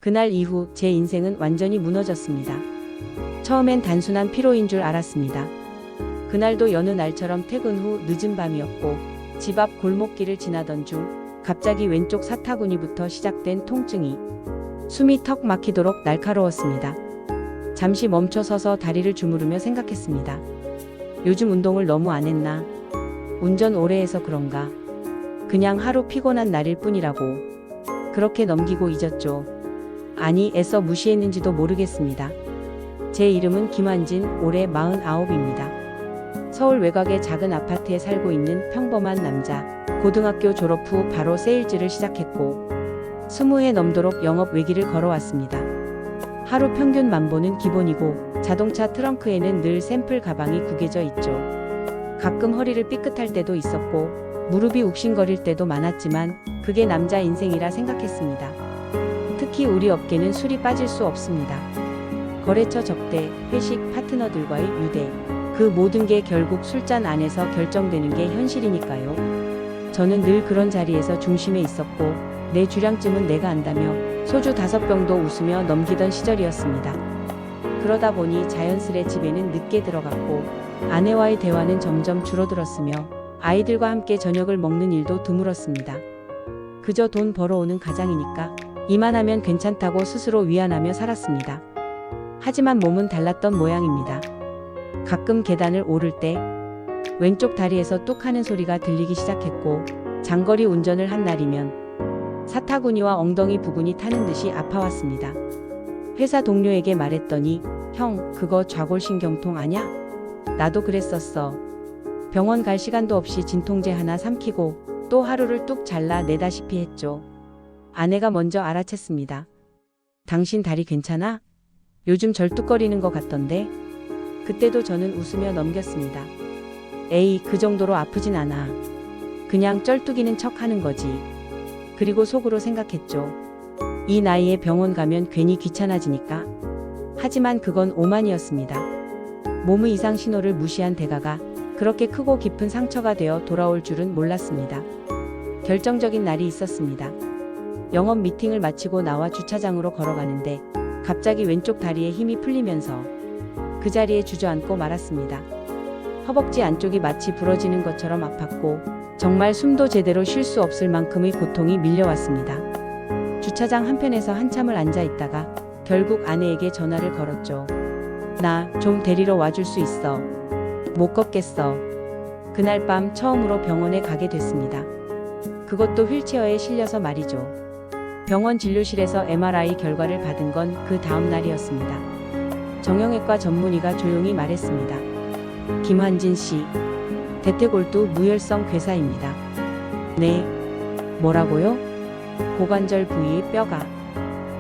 그날 이후 제 인생은 완전히 무너졌습니다. 처음엔 단순한 피로인 줄 알았습니다. 그날도 여느 날처럼 퇴근 후 늦은 밤이었고 집 앞 골목길을 지나던 중 갑자기 왼쪽 사타구니부터 시작된 통증이 숨이 턱 막히도록 날카로웠습니다. 잠시 멈춰 서서 다리를 주무르며 생각했습니다. 요즘 운동을 너무 안 했나? 운전 오래 해서 그런가? 그냥 하루 피곤한 날일 뿐이라고. 그렇게 넘기고 잊었죠. 아니, 애써 무시했는지도 모르겠습니다. 제 이름은 김환진, 올해 49입니다. 서울 외곽의 작은 아파트에 살고 있는 평범한 남자. 고등학교 졸업 후 바로 세일즈를 시작했고 20해 넘도록 영업 외길을 걸어왔습니다. 하루 평균 만보는 기본이고 자동차 트렁크에는 늘 샘플 가방이 구겨져 있죠. 가끔 허리를 삐끗할 때도 있었고 무릎이 욱신거릴 때도 많았지만 그게 남자 인생이라 생각했습니다. 특히 우리 업계는 술이 빠질 수 없습니다. 거래처 접대, 회식, 파트너들과의 유대, 그 모든 게 결국 술잔 안에서 결정되는 게 현실이니까요. 저는 늘 그런 자리에서 중심에 있었고 내 주량쯤은 내가 안다며 소주 5병도 웃으며 넘기던 시절이었습니다. 그러다 보니 자연스레 집에는 늦게 들어갔고 아내와의 대화는 점점 줄어들었으며 아이들과 함께 저녁을 먹는 일도 드물었습니다. 그저 돈 벌어오는 가장이니까 이만하면 괜찮다고 스스로 위안하며 살았습니다. 하지만 몸은 달랐던 모양입니다. 가끔 계단을 오를 때 왼쪽 다리에서 뚝 하는 소리가 들리기 시작했고 장거리 운전을 한 날이면 사타구니와 엉덩이 부근이 타는 듯이 아파왔습니다. 회사 동료에게 말했더니 형, 그거 좌골신경통 아냐? 나도 그랬었어. 병원 갈 시간도 없이 진통제 하나 삼키고 또 하루를 뚝 잘라 내다시피 했죠. 아내가 먼저 알아챘습니다. 당신 다리 괜찮아? 요즘 절뚝거리는 것 같던데? 그때도 저는 웃으며 넘겼습니다. 에이, 그 정도로 아프진 않아. 그냥 쩔뚝이는 척 하는 거지. 그리고 속으로 생각했죠. 이 나이에 병원 가면 괜히 귀찮아지니까. 하지만 그건 오만이었습니다. 몸의 이상 신호를 무시한 대가가 그렇게 크고 깊은 상처가 되어 돌아올 줄은 몰랐습니다. 결정적인 날이 있었습니다. 영업 미팅을 마치고 나와 주차장으로 걸어가는데 갑자기 왼쪽 다리에 힘이 풀리면서 그 자리에 주저앉고 말았습니다. 허벅지 안쪽이 마치 부러지는 것처럼 아팠고 정말 숨도 제대로 쉴 수 없을 만큼의 고통이 밀려왔습니다. 주차장 한편에서 한참을 앉아 있다가 결국 아내에게 전화를 걸었죠. 나 좀 데리러 와줄 수 있어. 못 걷겠어. 그날 밤 처음으로 병원에 가게 됐습니다. 그것도 휠체어에 실려서 말이죠. 병원 진료실에서 MRI 결과를 받은 건 그 다음 날이었습니다. 정형외과 전문의가 조용히 말했습니다. 김환진 씨, 대퇴골두 무혈성 괴사입니다. 네. 뭐라고요? 고관절 부위의 뼈가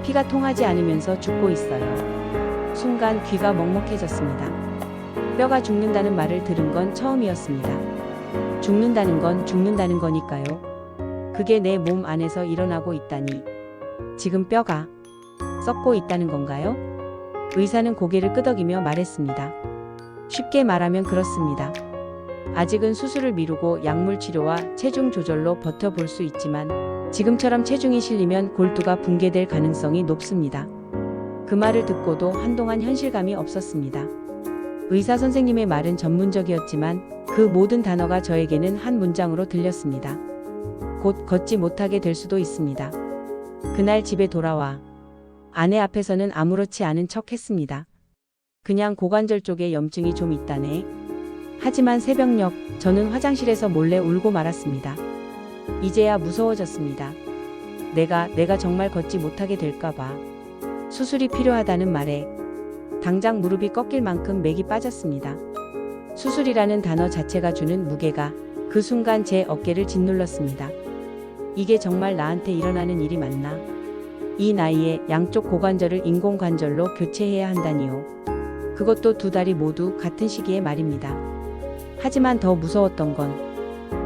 피가 통하지 않으면서 죽고 있어요. 순간 귀가 먹먹해졌습니다. 뼈가 죽는다는 말을 들은 건 처음이었습니다. 죽는다는 건 죽는다는 거니까요. 그게 내 몸 안에서 일어나고 있다니. 지금 뼈가 썩고 있다는 건가요? 의사는 고개를 끄덕이며 말했습니다. 쉽게 말하면 그렇습니다. 아직은 수술을 미루고 약물 치료와 체중 조절로 버텨볼 수 있지만 지금처럼 체중이 실리면 골두가 붕괴될 가능성이 높습니다. 그 말을 듣고도 한동안 현실감이 없었습니다. 의사 선생님의 말은 전문적이었지만 그 모든 단어가 저에게는 한 문장으로 들렸습니다. 곧 걷지 못하게 될 수도 있습니다. 그날 집에 돌아와 아내 앞에서는 아무렇지 않은 척 했습니다. 그냥 고관절 쪽에 염증이 좀 있다네. 하지만 새벽녘 저는 화장실에서 몰래 울고 말았습니다. 이제야 무서워졌습니다. 내가 정말 걷지 못하게 될까봐. 수술이 필요하다는 말에 당장 무릎이 꺾일 만큼 맥이 빠졌습니다. 수술이라는 단어 자체가 주는 무게가 그 순간 제 어깨를 짓눌렀습니다. 이게 정말 나한테 일어나는 일이 맞나? 이 나이에 양쪽 고관절을 인공관절로 교체해야 한다니요. 그것도 두 다리 모두 같은 시기에 말입니다. 하지만 더 무서웠던 건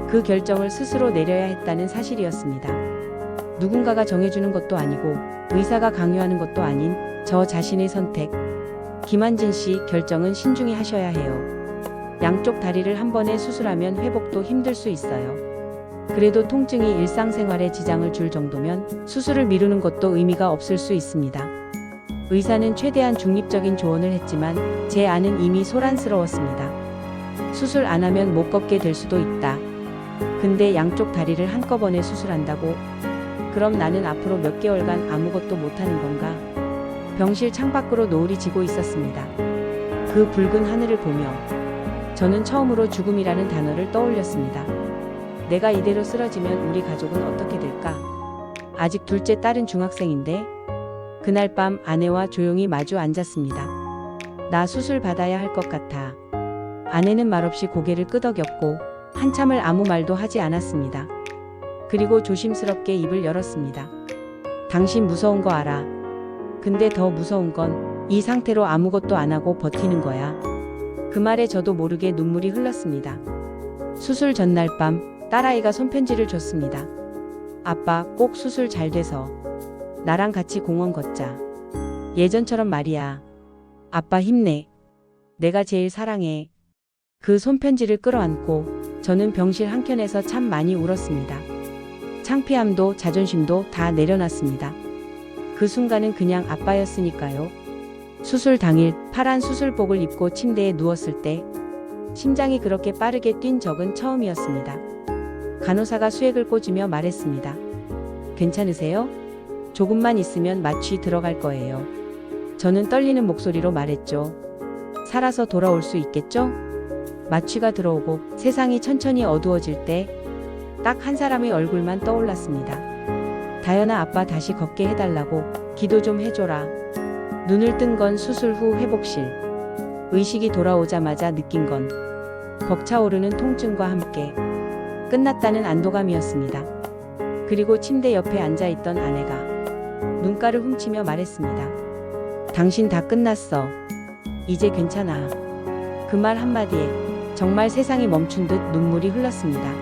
그 결정을 스스로 내려야 했다는 사실이었습니다. 누군가가 정해주는 것도 아니고 의사가 강요하는 것도 아닌 저 자신의 선택. 김환진 씨, 결정은 신중히 하셔야 해요. 양쪽 다리를 한 번에 수술하면 회복도 힘들 수 있어요. 그래도 통증이 일상생활에 지장을 줄 정도면 수술을 미루는 것도 의미가 없을 수 있습니다. 의사는 최대한 중립적인 조언을 했지만 제 안은 이미 소란스러웠습니다. 수술 안 하면 못 걷게 될 수도 있다. 근데 양쪽 다리를 한꺼번에 수술한다고? 그럼 나는 앞으로 몇 개월간 아무것도 못하는 건가? 병실 창밖으로 노을이 지고 있었습니다. 그 붉은 하늘을 보며 저는 처음으로 죽음이라는 단어를 떠올렸습니다. 내가 이대로 쓰러지면 우리 가족은 어떻게 될까? 아직 둘째 딸은 중학생인데. 그날 밤 아내와 조용히 마주 앉았습니다. 나 수술 받아야 할 것 같아. 아내는 말없이 고개를 끄덕였고 한참을 아무 말도 하지 않았습니다. 그리고 조심스럽게 입을 열었습니다. 당신 무서운 거 알아. 근데 더 무서운 건 이 상태로 아무것도 안 하고 버티는 거야. 그 말에 저도 모르게 눈물이 흘렀습니다. 수술 전날 밤 딸아이가 손편지를 줬습니다. 아빠, 꼭 수술 잘 돼서 나랑 같이 공원 걷자. 예전처럼 말이야. 아빠 힘내. 내가 제일 사랑해. 그 손편지를 끌어안고 저는 병실 한켠에서 참 많이 울었습니다. 창피함도 자존심도 다 내려놨습니다. 그 순간은 그냥 아빠였으니까요. 수술 당일 파란 수술복을 입고 침대에 누웠을 때 심장이 그렇게 빠르게 뛴 적은 처음이었습니다. 간호사가 수액을 꽂으며 말했습니다. 괜찮으세요? 조금만 있으면 마취 들어갈 거예요. 저는 떨리는 목소리로 말했죠. 살아서 돌아올 수 있겠죠? 마취가 들어오고 세상이 천천히 어두워질 때 딱 한 사람의 얼굴만 떠올랐습니다. 다현아, 아빠 다시 걷게 해달라고 기도 좀 해줘라. 눈을 뜬 건 수술 후 회복실. 의식이 돌아오자마자 느낀 건 벅차오르는 통증과 함께 끝났다는 안도감이었습니다. 그리고 침대 옆에 앉아있던 아내가 눈가를 훔치며 말했습니다. 당신 다 끝났어. 이제 괜찮아. 그 말 한마디에 정말 세상이 멈춘 듯 눈물이 흘렀습니다.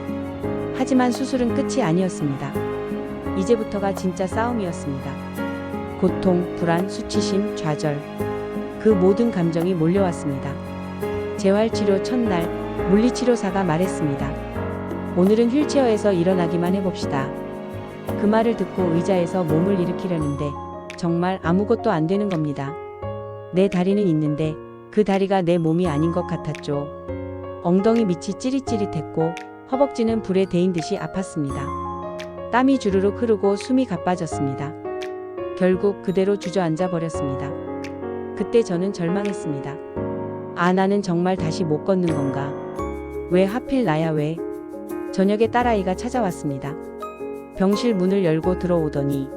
하지만 수술은 끝이 아니었습니다. 이제부터가 진짜 싸움이었습니다. 고통, 불안, 수치심, 좌절. 그 모든 감정이 몰려왔습니다. 재활치료 첫날 물리치료사가 말했습니다. 오늘은 휠체어에서 일어나기만 해봅시다. 그 말을 듣고 의자에서 몸을 일으키려는데 정말 아무것도 안 되는 겁니다. 내 다리는 있는데 그 다리가 내 몸이 아닌 것 같았죠. 엉덩이 밑이 찌릿찌릿했고 허벅지는 불에 데인 듯이 아팠습니다. 땀이 주르륵 흐르고 숨이 가빠졌습니다. 결국 그대로 주저앉아 버렸습니다. 그때 저는 절망했습니다. 아, 나는 정말 다시 못 걷는 건가? 왜 하필 나야 왜? 저녁에 딸아이가 찾아왔습니다. 병실 문을 열고 들어오더니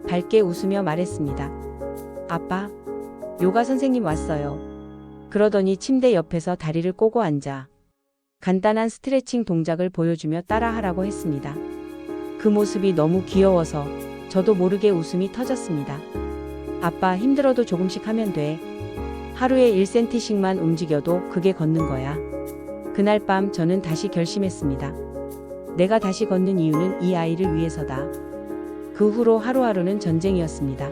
밝게 웃으며 말했습니다. 아빠, 요가 선생님 왔어요. 그러더니 침대 옆에서 다리를 꼬고 앉아 간단한 스트레칭 동작을 보여주며 따라하라고 했습니다. 그 모습이 너무 귀여워서 저도 모르게 웃음이 터졌습니다. 아빠, 힘들어도 조금씩 하면 돼. 하루에 1cm씩만 움직여도 그게 걷는 거야. 그날 밤 저는 다시 결심했습니다. 내가 다시 걷는 이유는 이 아이를 위해서다. 그 후로 하루하루는 전쟁이었습니다.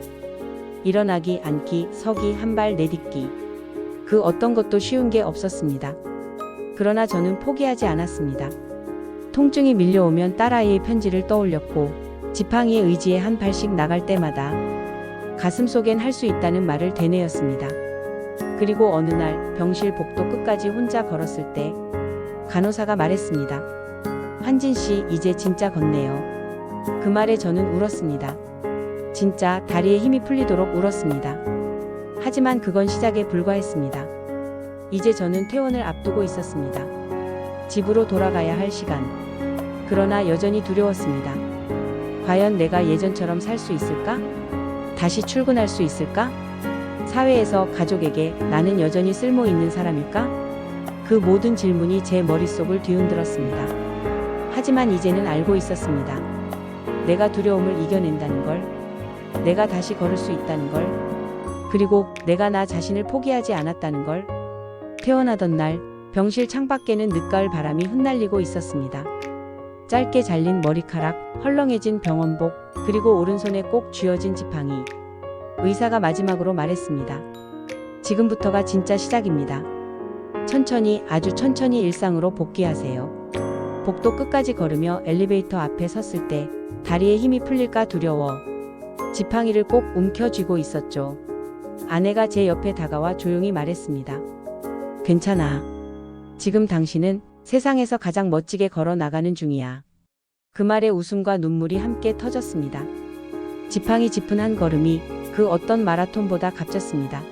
일어나기, 앉기, 서기, 한 발 내딛기. 그 어떤 것도 쉬운 게 없었습니다. 그러나 저는 포기하지 않았습니다. 통증이 밀려오면 딸아이의 편지를 떠올렸고 지팡이의 의지에 한 발씩 나갈 때마다 가슴속엔 할 수 있다는 말을 되뇌었습니다. 그리고 어느 날 병실 복도 끝까지 혼자 걸었을 때 간호사가 말했습니다. 환진 씨, 이제 진짜 걷네요. 그 말에 저는 울었습니다. 진짜 다리에 힘이 풀리도록 울었습니다. 하지만 그건 시작에 불과했습니다. 이제 저는 퇴원을 앞두고 있었습니다. 집으로 돌아가야 할 시간. 그러나 여전히 두려웠습니다. 과연 내가 예전처럼 살 수 있을까? 다시 출근할 수 있을까? 사회에서, 가족에게 나는 여전히 쓸모 있는 사람일까? 그 모든 질문이 제 머릿속을 뒤흔들었습니다. 하지만 이제는 알고 있었습니다. 내가 두려움을 이겨낸다는 걸, 내가 다시 걸을 수 있다는 걸, 그리고 내가 나 자신을 포기하지 않았다는 걸. 퇴원하던 날 병실 창밖에는 늦가을 바람이 흩날리고 있었습니다. 짧게 잘린 머리카락, 헐렁해진 병원복, 그리고 오른손에 꼭 쥐어진 지팡이. 의사가 마지막으로 말했습니다. 지금부터가 진짜 시작입니다. 천천히, 아주 천천히 일상으로 복귀하세요. 복도 끝까지 걸으며 엘리베이터 앞에 섰을 때 다리에 힘이 풀릴까 두려워 지팡이를 꼭 움켜쥐고 있었죠. 아내가 제 옆에 다가와 조용히 말했습니다. 괜찮아. 지금 당신은 세상에서 가장 멋지게 걸어 나가는 중이야. 그 말에 웃음과 눈물이 함께 터졌습니다. 지팡이 짚은 한 걸음이 그 어떤 마라톤보다 값졌습니다.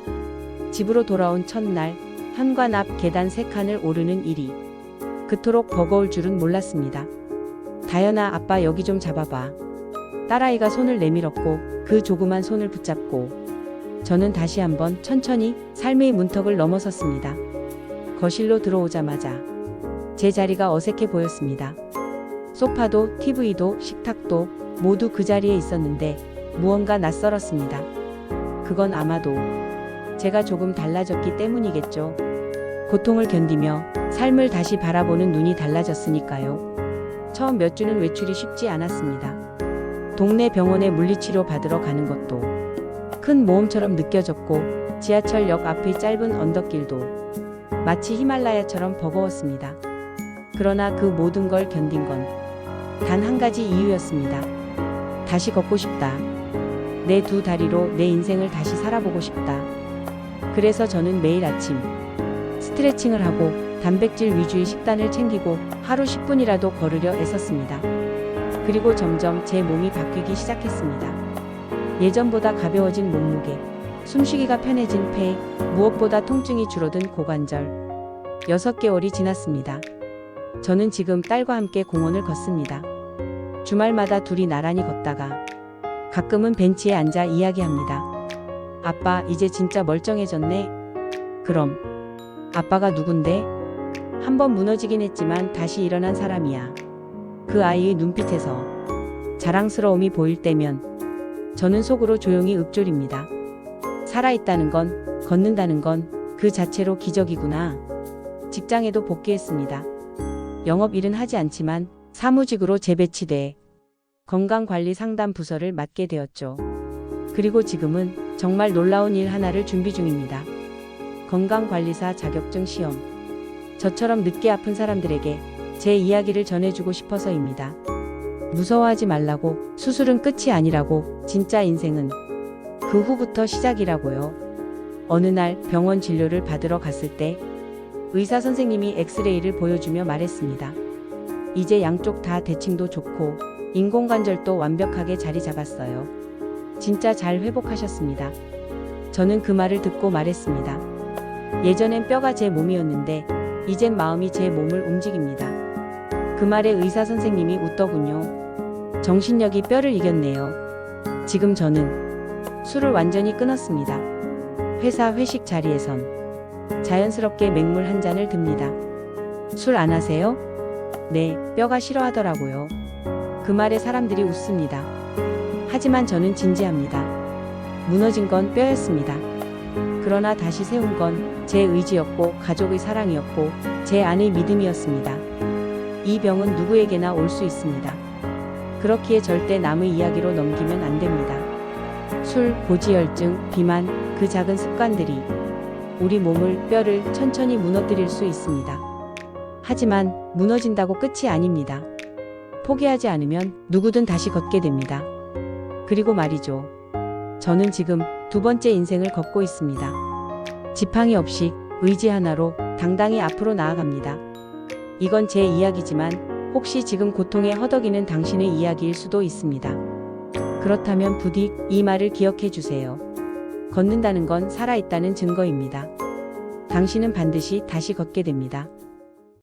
집으로 돌아온 첫날 현관 앞 계단 3칸을 오르는 일이 그토록 버거울 줄은 몰랐습니다. 다현아, 아빠 여기 좀 잡아봐. 딸아이가 손을 내밀었고 그 조그만 손을 붙잡고 저는 다시 한번 천천히 삶의 문턱을 넘어섰습니다. 거실로 들어오자마자 제 자리가 어색해 보였습니다. 소파도 TV도 식탁도 모두 그 자리에 있었는데 무언가 낯설었습니다. 그건 아마도 제가 조금 달라졌기 때문이겠죠. 고통을 견디며 삶을 다시 바라보는 눈이 달라졌으니까요. 처음 몇 주는 외출이 쉽지 않았습니다. 동네 병원에 물리치료 받으러 가는 것도 큰 모험처럼 느껴졌고 지하철역 앞의 짧은 언덕길도 마치 히말라야처럼 버거웠습니다. 그러나 그 모든 걸 견딘 건 단 한 가지 이유였습니다. 다시 걷고 싶다. 내 두 다리로 내 인생을 다시 살아보고 싶다. 그래서 저는 매일 아침 스트레칭을 하고 단백질 위주의 식단을 챙기고 하루 10분이라도 걸으려 애썼습니다. 그리고 점점 제 몸이 바뀌기 시작했습니다. 예전보다 가벼워진 몸무게, 숨쉬기가 편해진 폐, 무엇보다 통증이 줄어든 고관절. 6개월이 지났습니다. 저는 지금 딸과 함께 공원을 걷습니다. 주말마다 둘이 나란히 걷다가 가끔은 벤치에 앉아 이야기합니다. 아빠, 이제 진짜 멀쩡해졌네. 그럼 아빠가 누군데? 한번 무너지긴 했지만 다시 일어난 사람이야. 그 아이의 눈빛에서 자랑스러움이 보일 때면 저는 속으로 조용히 읊조립니다. 살아있다는 건, 걷는다는 건 그 자체로 기적이구나. 직장에도 복귀했습니다. 영업 일은 하지 않지만 사무직으로 재배치돼 건강관리 상담 부서를 맡게 되었죠. 그리고 지금은 정말 놀라운 일 하나를 준비 중입니다. 건강관리사 자격증 시험. 저처럼 늦게 아픈 사람들에게 제 이야기를 전해주고 싶어서입니다. 무서워하지 말라고, 수술은 끝이 아니라고, 진짜 인생은 그 후부터 시작이라고요. 어느 날 병원 진료를 받으러 갔을 때 의사 선생님이 엑스레이를 보여주며 말했습니다. 이제 양쪽 다 대칭도 좋고 인공관절도 완벽하게 자리 잡았어요. 진짜 잘 회복하셨습니다. 저는 그 말을 듣고 말했습니다. 예전엔 뼈가 제 몸이었는데 이젠 마음이 제 몸을 움직입니다. 그 말에 의사 선생님이 웃더군요. 정신력이 뼈를 이겼네요. 지금 저는 술을 완전히 끊었습니다. 회사 회식 자리에선 자연스럽게 맹물 한 잔을 듭니다. 술 안 하세요? 네, 뼈가 싫어하더라고요. 그 말에 사람들이 웃습니다. 하지만 저는 진지합니다. 무너진 건 뼈였습니다. 그러나 다시 세운 건 제 의지였고 가족의 사랑이었고 제 안의 믿음이었습니다. 이 병은 누구에게나 올 수 있습니다. 그렇기에 절대 남의 이야기로 넘기면 안 됩니다. 술, 고지혈증, 비만, 그 작은 습관들이 우리 몸을, 뼈를 천천히 무너뜨릴 수 있습니다. 하지만 무너진다고 끝이 아닙니다. 포기하지 않으면 누구든 다시 걷게 됩니다. 그리고 말이죠. 저는 지금 두 번째 인생을 걷고 있습니다. 지팡이 없이 의지 하나로 당당히 앞으로 나아갑니다. 이건 제 이야기지만 혹시 지금 고통에 허덕이는 당신의 이야기일 수도 있습니다. 그렇다면 부디 이 말을 기억해 주세요. 걷는다는 건 살아있다는 증거입니다. 당신은 반드시 다시 걷게 됩니다.